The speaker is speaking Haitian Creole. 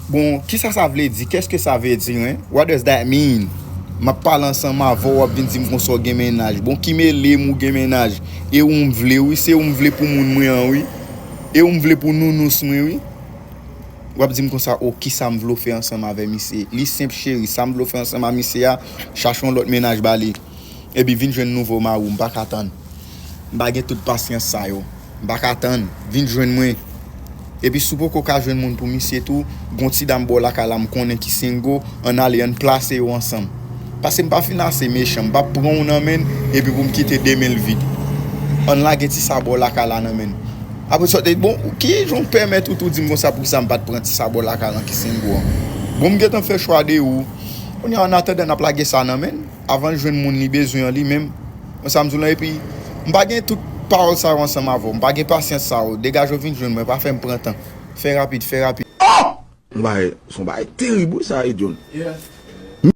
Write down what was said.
Bon, qui ça veut dire? Qu'est-ce que ça veut dire? Hein? What does that mean? Ma parle ensemble avant ou bien dire qu'on soit gen ménage. Bon, qui me lé mou gen ménage. Et ou m'vle oui, c'est ou m'vle pour moun mwen oui. Et ou m'vle pour nous mwen oui. Ou dire comme ça, oh, qui ça m'vle faire ensemble avec monsieur? Li simple chéri, ça m'vle faire ensemble avec monsieur, cherchons l'autre ménage bali. Et puis vinn joindre nouveau marou, m'pa attendre. M'pa gen toute patience ça yo. M'pa attendre, vinn joindre moi. Et puis sou pou ka joindre moun pour monsieur tout, gon ti dame bo la kala m konnen ki singo, on aller on placer yo ensemble. Parce que m'pa financer méchant, m'pa prendre on amène et puis pour me quitter 2000 vide. On la gen ti sabot la kala nan men. Après ça bon, qui j'on permettre tout dire comme ça pour ça m'pa prendre ti sabot la kala ki singo. Bon m'getan fait choix de ou. On y en attendant n'a plaguer ça nan men avant de joindre moun li besoin li même. On ça m'zou et puis m'pa gen tout parole ça ensemble avant. M'pa gen patience ça. Dégage vinn joindre moi pas faire me prendre temps. Fais rapide, fais rapide. Son bail terrible ça, John. Yeah.